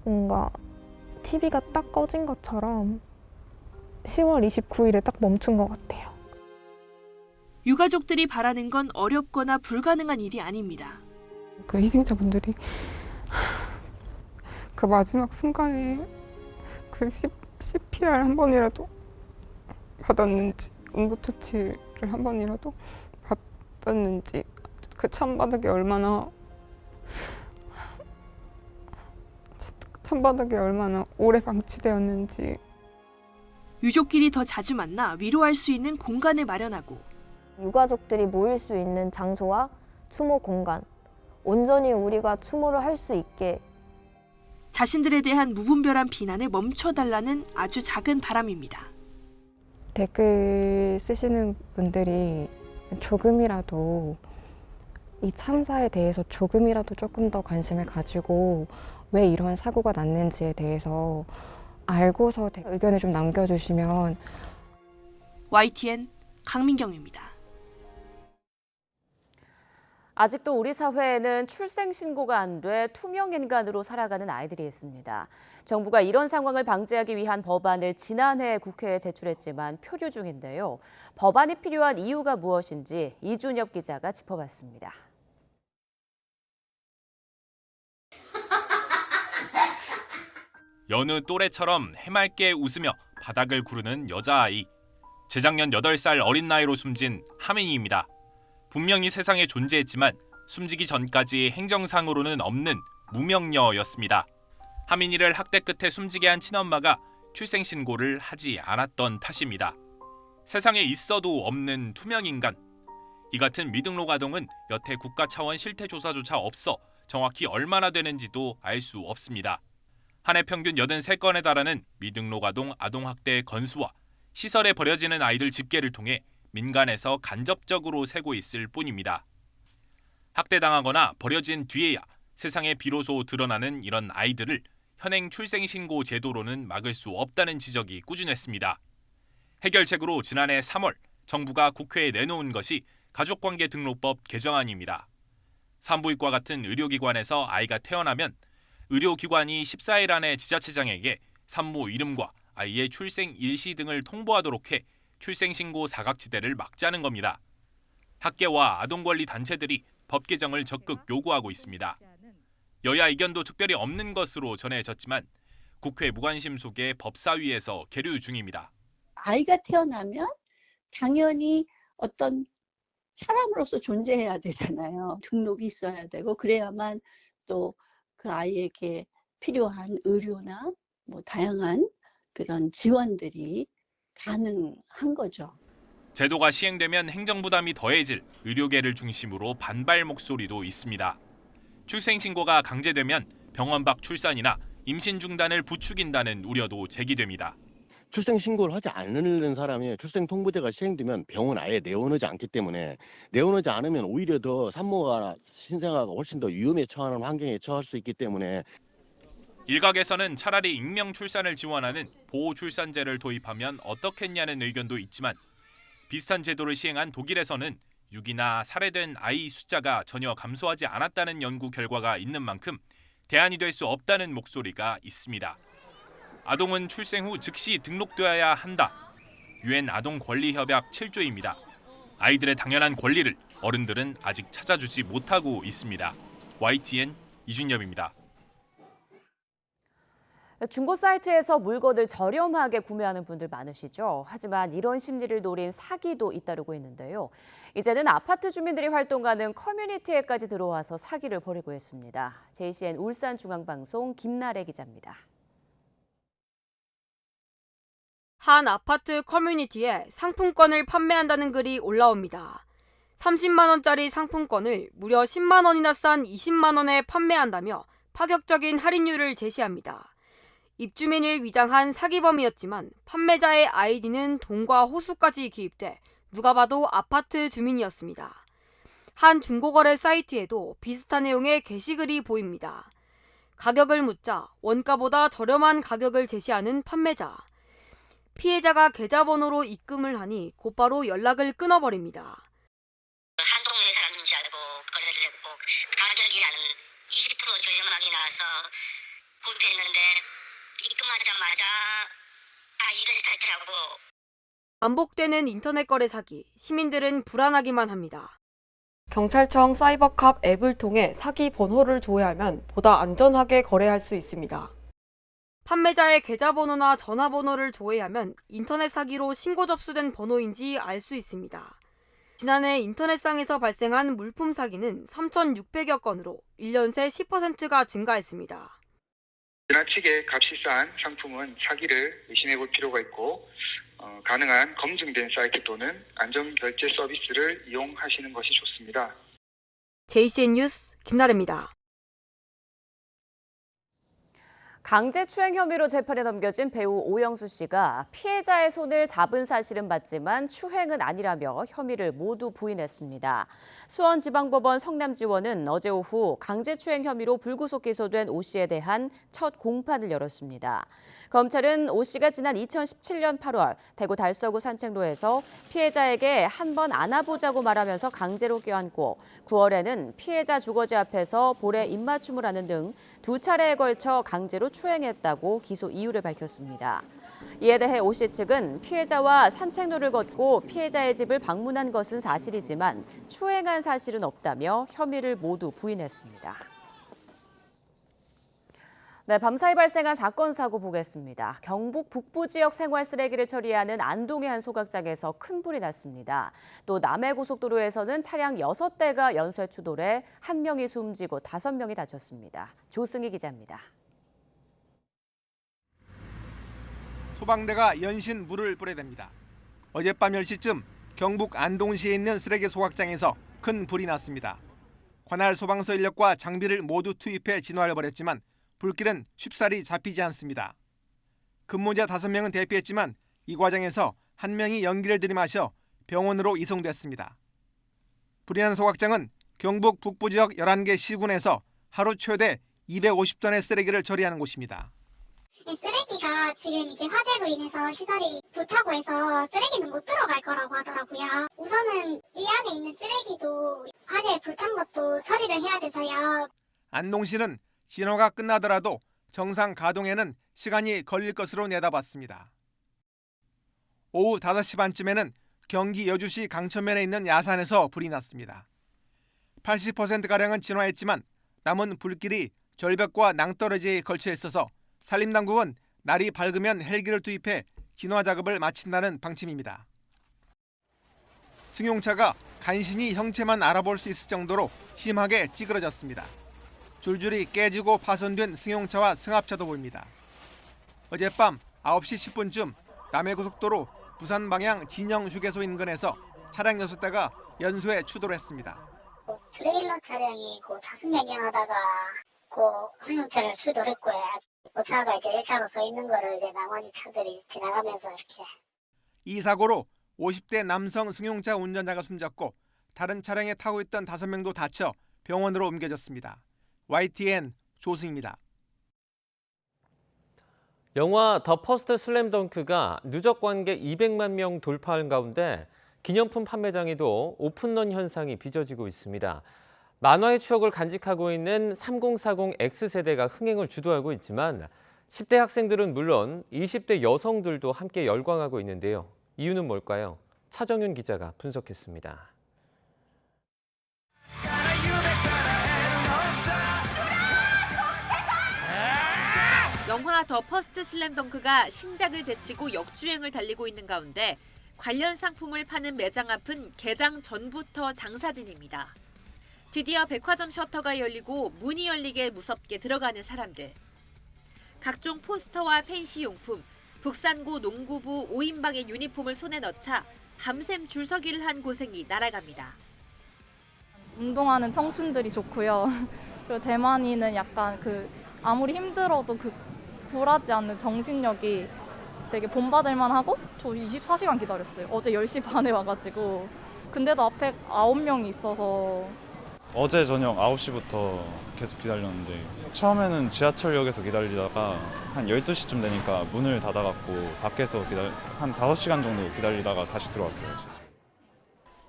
뭔가 TV가 딱 꺼진 것처럼 10월 29일에 딱 멈춘 것 같아요. 유가족들이 바라는 건 어렵거나 불가능한 일이 아닙니다. 그 희생자분들이 그 마지막 순간에 그 CPR 한 번이라도 받았는지 응급처치를 한 번이라도 받았는지 그 찬바닥에 얼마나 오래 방치되었는지. 유족끼리 더 자주 만나 위로할 수 있는 공간을 마련하고 유가족들이 모일 수 있는 장소와 추모 공간, 온전히 우리가 추모를 할 수 있게 자신들에 대한 무분별한 비난을 멈춰달라는 아주 작은 바람입니다. 댓글 쓰시는 분들이 조금이라도 이 참사에 대해서 조금이라도 조금 더 관심을 가지고 왜 이런 사고가 났는지에 대해서 알고서 의견을 좀 남겨주시면. YTN 강민경입니다. 아직도 우리 사회에는 출생신고가 안 돼 투명 인간으로 살아가는 아이들이 있습니다. 정부가 이런 상황을 방지하기 위한 법안을 지난해 국회에 제출했지만 표류 중인데요. 법안이 필요한 이유가 무엇인지 이준엽 기자가 짚어봤습니다. 여느 또래처럼 해맑게 웃으며 바닥을 구르는 여자아이. 재작년 8살 어린 나이로 숨진 하민이입니다. 분명히 세상에 존재했지만 숨지기 전까지 행정상으로는 없는 무명녀였습니다. 하민이를 학대 끝에 숨지게 한 친엄마가 출생신고를 하지 않았던 탓입니다. 세상에 있어도 없는 투명인간. 이 같은 미등록 아동은 여태 국가 차원 실태조사조차 없어 정확히 얼마나 되는지도 알 수 없습니다. 한 해 평균 83건에 달하는 미등록 아동 아동학대 건수와 시설에 버려지는 아이들 집계를 통해 민간에서 간접적으로 세고 있을 뿐입니다. 학대당하거나 버려진 뒤에야 세상에 비로소 드러나는 이런 아이들을 현행 출생신고 제도로는 막을 수 없다는 지적이 꾸준했습니다. 해결책으로 지난해 3월 정부가 국회에 내놓은 것이 가족관계등록법 개정안입니다. 산부인과 같은 의료기관에서 아이가 태어나면 의료기관이 14일 안에 지자체장에게 산모 이름과 아이의 출생 일시 등을 통보하도록 해 출생신고 사각지대를 막자는 겁니다. 학계와 아동권리 단체들이 법 개정을 적극 요구하고 있습니다. 여야 의견도 특별히 없는 것으로 전해졌지만 국회 무관심 속에 법사위에서 계류 중입니다. 아이가 태어나면 당연히 어떤 사람으로서 존재해야 되잖아요. 등록이 있어야 되고 그래야만 또 그 아이에게 필요한 의료나 다양한 그런 지원들이 가능한 거죠. 제도가 시행되면 행정부담이 더해질 의료계를 중심으로 반발 목소리도 있습니다. 출생신고가 강제되면 병원 밖 출산이나 임신 중단을 부추긴다는 우려도 제기됩니다. 출생신고를 하지 않는 사람이 출생통보제가 시행되면 병원 아예 내원하지 않기 때문에 내원하지 않으면 오히려 더 산모가 신생아가 훨씬 더 위험에 처하는 환경에 처할 수 있기 때문에 일각에서는 차라리 익명 출산을 지원하는 보호출산제를 도입하면 어떻겠냐는 의견도 있지만 비슷한 제도를 시행한 독일에서는 유기나 살해된 아이 숫자가 전혀 감소하지 않았다는 연구 결과가 있는 만큼 대안이 될 수 없다는 목소리가 있습니다. 아동은 출생 후 즉시 등록되어야 한다. UN 아동권리협약 7조입니다. 아이들의 당연한 권리를 어른들은 아직 찾아주지 못하고 있습니다. YTN 이준엽입니다. 중고 사이트에서 물건을 저렴하게 구매하는 분들 많으시죠. 하지만 이런 심리를 노린 사기도 잇따르고 있는데요. 이제는 아파트 주민들이 활동하는 커뮤니티에까지 들어와서 사기를 벌이고 있습니다. JCN 울산중앙방송 김나래 기자입니다. 한 아파트 커뮤니티에 상품권을 판매한다는 글이 올라옵니다. 30만 원짜리 상품권을 무려 10만 원이나 싼 20만 원에 판매한다며 파격적인 할인율을 제시합니다. 입주민을 위장한 사기범이었지만 판매자의 아이디는 동과 호수까지 기입돼 누가 봐도 아파트 주민이었습니다. 한 중고거래 사이트에도 비슷한 내용의 게시글이 보입니다. 가격을 묻자 원가보다 저렴한 가격을 제시하는 판매자. 피해자가 계좌번호로 입금을 하니 곧바로 연락을 끊어버립니다. 한 동네 사람인 줄 알고 거래를 했고 가격이 한 20% 저렴하게 나와서 구입했는데 입금하자마자 이걸 탈퇴하고. 반복되는 인터넷 거래 사기, 시민들은 불안하기만 합니다. 경찰청 사이버캅 앱을 통해 사기 번호를 조회하면 보다 안전하게 거래할 수 있습니다. 판매자의 계좌번호나 전화번호를 조회하면 인터넷 사기로 신고 접수된 번호인지 알 수 있습니다. 지난해 인터넷상에서 발생한 물품 사기는 3,600여 건으로 1년 새 10%가 증가했습니다. 지나치게 값이 싼 상품은 사기를 의심해 볼 필요가 있고 가능한 검증된 사이트 또는 안전결제 서비스를 이용하시는 것이 좋습니다. JCN 뉴스 김나래입니다. 강제추행 혐의로 재판에 넘겨진 배우 오영수 씨가 피해자의 손을 잡은 사실은 맞지만 추행은 아니라며 혐의를 모두 부인했습니다. 수원지방법원 성남지원은 어제 오후 강제추행 혐의로 불구속 기소된 오 씨에 대한 첫 공판을 열었습니다. 검찰은 오 씨가 지난 2017년 8월 대구 달서구 산책로에서 피해자에게 한 번 안아보자고 말하면서 강제로 껴안고 9월에는 피해자 주거지 앞에서 볼에 입맞춤을 하는 등 2차례에 걸쳐 강제로 추행했다고 기소 이유를 밝혔습니다. 이에 대해 오 씨 측은 피해자와 산책로를 걷고 피해자의 집을 방문한 것은 사실이지만 추행한 사실은 없다며 혐의를 모두 부인했습니다. 네, 밤사이 발생한 사건 사고 보겠습니다. 경북 북부 지역 생활 쓰레기를 처리하는 안동의 한 소각장에서 큰 불이 났습니다. 또 남해고속도로에서는 차량 6대가 연쇄 추돌해 1명이 숨지고 5명이 다쳤습니다. 조승희 기자입니다. 소방대가 연신 물을 뿌려댑니다. 어젯밤 10시쯤 경북 안동시에 있는 쓰레기 소각장에서 큰 불이 났습니다. 관할 소방서 인력과 장비를 모두 투입해 진화를 벌였지만 불길은 쉽사리 잡히지 않습니다. 근무자 5명은 대피했지만 이 과정에서 1명이 연기를 들이마셔 병원으로 이송됐습니다. 불이 난 소각장은 경북 북부 지역 11개 시군에서 하루 최대 250톤의 쓰레기를 처리하는 곳입니다. 쓰레기가 지금 이제 화재로 인해서 시설이 불타고 해서 쓰레기는 못 들어갈 거라고 하더라고요. 우선은 이 안에 있는 쓰레기도 화재에 불탄 것도 처리를 해야 돼서요. 안동시는 진화가 끝나더라도 정상 가동에는 시간이 걸릴 것으로 내다봤습니다. 오후 5시 반쯤에는 경기 여주시 강천면에 있는 야산에서 불이 났습니다. 80%가량은 진화했지만 남은 불길이 절벽과 낭떠러지에 걸쳐 있어서 산림당국은 날이 밝으면 헬기를 투입해 진화 작업을 마친다는 방침입니다. 승용차가 간신히 형체만 알아볼 수 있을 정도로 심하게 찌그러졌습니다. 줄줄이 깨지고 파손된 승용차와 승합차도 보입니다. 어젯밤 9시 10분쯤 남해고속도로 부산 방향 진영 휴게소 인근에서 차량 6대가 연쇄 추돌했습니다. 트레일러 차량이 차승연경하다가 승용차를 추돌했고요. 차가 이제 1차로 서 있는 거를 이제 나머지 차들이 지나가면서 이렇게. 이 사고로 50대 남성 승용차 운전자가 숨졌고 다른 차량에 타고 있던 5명도 다쳐 병원으로 옮겨졌습니다. YTN 조승입니다. 영화 더 퍼스트 슬램덩크가 누적 관객 200만 명 돌파한 가운데 기념품 판매장에도 오픈런 현상이 빚어지고 있습니다. 만화의 추억을 간직하고 있는 3040 X세대가 흥행을 주도하고 있지만 10대 학생들은 물론 20대 여성들도 함께 열광하고 있는데요. 이유는 뭘까요? 차정윤 기자가 분석했습니다. 영화 더 퍼스트 슬램덩크가 신작을 제치고 역주행을 달리고 있는 가운데 관련 상품을 파는 매장 앞은 개장 전부터 장사진입니다. 드디어 백화점 셔터가 열리고 문이 열리게 무섭게 들어가는 사람들. 각종 포스터와 펜시 용품, 북산고 농구부 5인방의 유니폼을 손에 넣자 밤샘 줄서기를 한 고생이 날아갑니다. 운동하는 청춘들이 좋고요. 그리고 대만이는 약간 아무리 힘들어도 굴하지 않는 정신력이 되게 본받을 만하고, 저 24시간 기다렸어요. 어제 10시 반에 와가지고. 근데도 앞에 9명이 있어서. 어제 저녁 9시부터 계속 기다렸는데 처음에는 지하철역에서 기다리다가 한 12시쯤 되니까 문을 닫아갖고 밖에서 한 5시간 정도 기다리다가 다시 들어왔어요.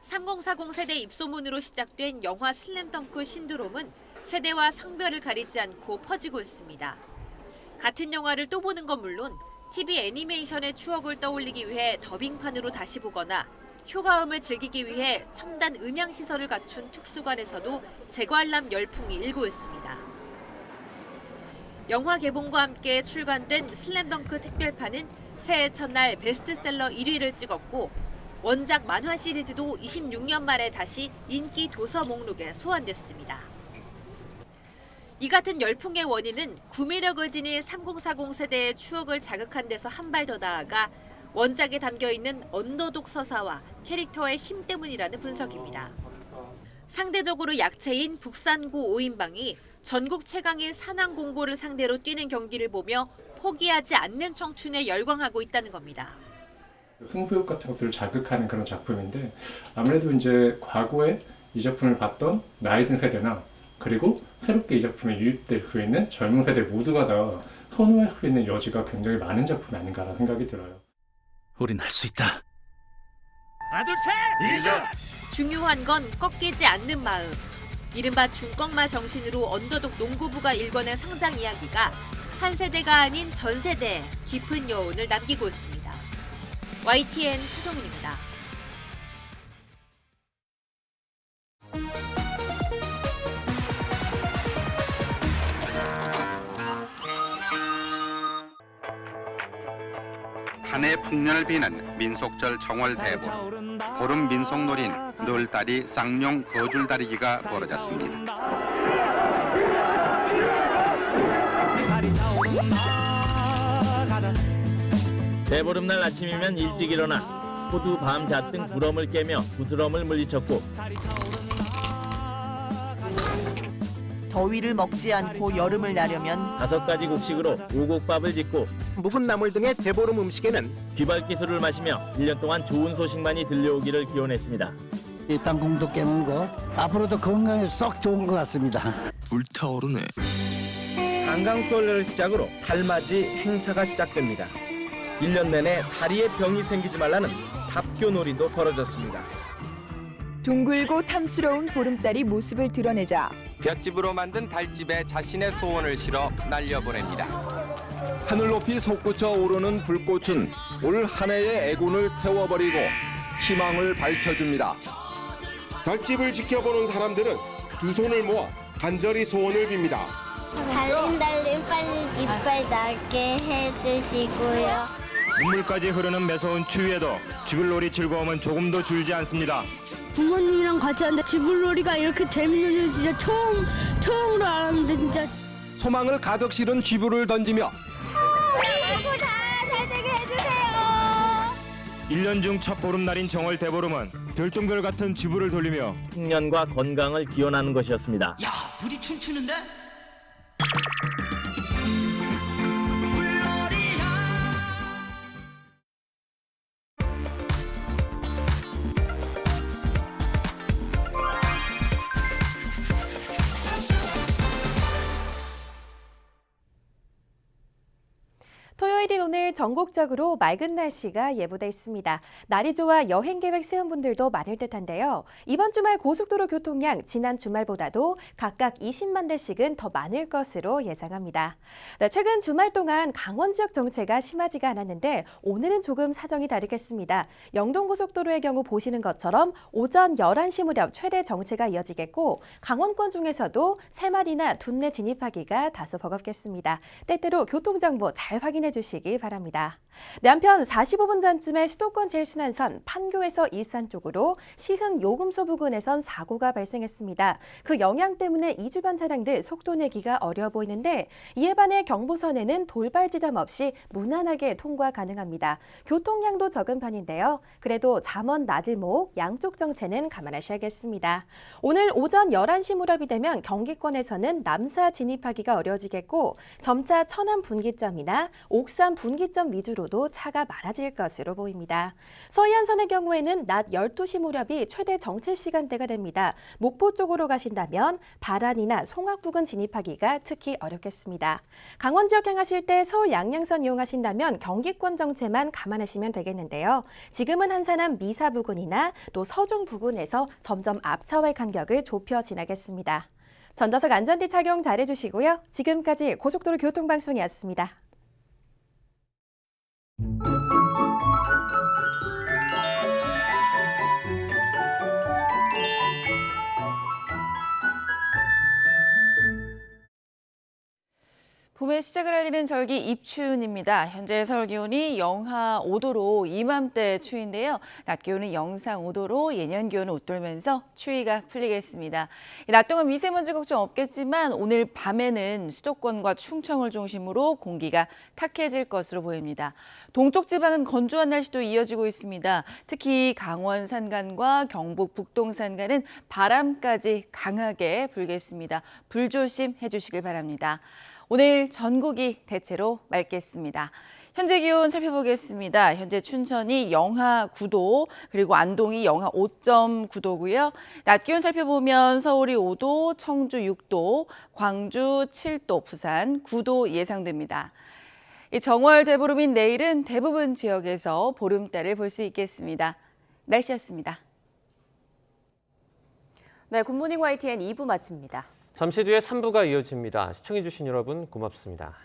3040 세대 입소문으로 시작된 영화 슬램덩크 신드롬은 세대와 성별을 가리지 않고 퍼지고 있습니다. 같은 영화를 또 보는 건 물론 TV 애니메이션의 추억을 떠올리기 위해 더빙판으로 다시 보거나 효과음을 즐기기 위해 첨단 음향시설을 갖춘 특수관에서도 재관람 열풍이 일고 있습니다. 영화 개봉과 함께 출간된 슬램덩크 특별판은 새해 첫날 베스트셀러 1위를 찍었고 원작 만화 시리즈도 26년 만에 다시 인기 도서 목록에 소환됐습니다. 이 같은 열풍의 원인은 구매력을 지닌 3040 세대의 추억을 자극한 데서 한 발 더 나아가 원작에 담겨있는 언더독 서사와 캐릭터의 힘 때문이라는 분석입니다. 상대적으로 약체인 북산고 5인방이 전국 최강인 산왕공고를 상대로 뛰는 경기를 보며 포기하지 않는 청춘에 열광하고 있다는 겁니다. 승부욕 같은 것들을 자극하는 그런 작품인데 아무래도 이제 과거에 이 작품을 봤던 나이 든 세대나 그리고 새롭게 이 작품에 유입될 수 있는 젊은 세대 모두가 다 선호할 수 있는 여지가 굉장히 많은 작품이 아닌가라는 생각이 들어요. 우린 할 수 있다. 하나 둘 셋! 이자! 중요한 건 꺾이지 않는 마음. 이른바 중꺾마 정신으로 언더독 농구부가 일궈낸 성장 이야기가 한 세대가 아닌 전 세대에 깊은 여운을 남기고 있습니다. YTN 최종훈입니다. 한 해 풍년을 비는 민속절 정월 대보름. 보름 민속놀이는 늘다리, 쌍용, 거줄다리기가 벌어졌습니다. 대보름날 아침이면 일찍 일어나 호두, 밤, 잣 등 부럼을 깨며 부스럼을 물리쳤고 더위를 먹지 않고 여름을 나려면 5가지 곡식으로 오곡밥을 짓고 묵은 나물 등의 대보름 음식에는 귀발기술을 마시며 1년 동안 좋은 소식만이 들려오기를 기원했습니다. 이 땅콩도 깨문 거 앞으로도 건강에 썩 좋은 것 같습니다. 불타오르네. 한강수월래를 시작으로 달맞이 행사가 시작됩니다. 1년 내내 다리에 병이 생기지 말라는 답교놀이도 벌어졌습니다. 둥글고 탐스러운 보름달이 모습을 드러내자 볏짚으로 만든 달집에 자신의 소원을 실어 날려보냅니다. 하늘 높이 솟구쳐 오르는 불꽃은 올 한 해의 애군을 태워버리고 희망을 밝혀줍니다. 달집을 지켜보는 사람들은 두 손을 모아 간절히 소원을 빕니다. 달린 빨리 이빨 나게 해주시고요. 눈물까지 흐르는 매서운 추위에도 쥐불놀이 즐거움은 조금도 줄지 않습니다. 부모님이랑 같이 하는데 쥐불놀이가 이렇게 재밌는 줄 진짜 처음으로 알았는데 진짜. 소망을 가득 실은 쥐불을 던지며 친구 잘 되게 해주세요. 1년 중 첫 보름날인 정월 대보름은 별똥별 같은 쥐불을 돌리며 풍년과 건강을 기원하는 것이었습니다. 야, 불이 춤추는데? 토요일 화요일인 오늘 전국적으로 맑은 날씨가 예보돼 있습니다. 날이 좋아 여행 계획 세운 분들도 많을 듯한데요. 이번 주말 고속도로 교통량 지난 주말보다도 각각 20만 대씩은 더 많을 것으로 예상합니다. 네, 최근 주말 동안 강원 지역 정체가 심하지가 않았는데 오늘은 조금 사정이 다르겠습니다. 영동고속도로의 경우 보시는 것처럼 오전 11시 무렵 최대 정체가 이어지겠고 강원권 중에서도 새말이나 둔내 진입하기가 다소 버겁겠습니다. 때때로 교통정보 잘 확인해 주시기 바랍니다. 네, 한편 45분 전쯤에 수도권 제일순환선 판교에서 일산 쪽으로 시흥 요금소 부근에선 사고가 발생했습니다. 그 영향 때문에 이 주변 차량들 속도 내기가 어려워 보이는데 이에 반해 경부선에는 돌발 지점 없이 무난하게 통과 가능합니다. 교통량도 적은 편인데요. 그래도 잠원 나들목 양쪽 정체는 감안하셔야겠습니다. 오늘 오전 11시 무렵이 되면 경기권에서는 남사 진입하기가 어려워지겠고 점차 천안 분기점이나 옥산 분기점 위주로도 차가 많아질 것으로 보입니다. 서해안선의 경우에는 낮 12시 무렵이 최대 정체 시간대가 됩니다. 목포 쪽으로 가신다면 발안이나 송악 부근 진입하기가 특히 어렵겠습니다. 강원 지역 향하실 때 서울 양양선 이용하신다면 경기권 정체만 감안하시면 되겠는데요. 지금은 한산한 미사 부근이나 또 서종 부근에서 점점 앞차와의 간격을 좁혀 지나겠습니다. 전좌석 안전띠 착용 잘해주시고요. 지금까지 고속도로 교통방송이었습니다. 봄의 시작을 알리는 절기 입춘입니다. 현재 서울 기온이 영하 5도로 이맘때 추위인데요. 낮 기온은 영상 5도로 예년 기온을 웃돌면서 추위가 풀리겠습니다. 낮 동안 미세먼지 걱정 없겠지만 오늘 밤에는 수도권과 충청을 중심으로 공기가 탁해질 것으로 보입니다. 동쪽 지방은 건조한 날씨도 이어지고 있습니다. 특히 강원 산간과 경북 북동 산간은 바람까지 강하게 불겠습니다. 불조심해 주시길 바랍니다. 오늘 전국이 대체로 맑겠습니다. 현재 기온 살펴보겠습니다. 현재 춘천이 영하 9도, 그리고 안동이 영하 5.9도고요. 낮 기온 살펴보면 서울이 5도, 청주 6도, 광주 7도, 부산 9도 예상됩니다. 정월 대보름인 내일은 대부분 지역에서 보름달을 볼 수 있겠습니다. 날씨였습니다. 네, 굿모닝 YTN 2부 마칩니다. 잠시 뒤에 3부가 이어집니다. 시청해주신 여러분 고맙습니다.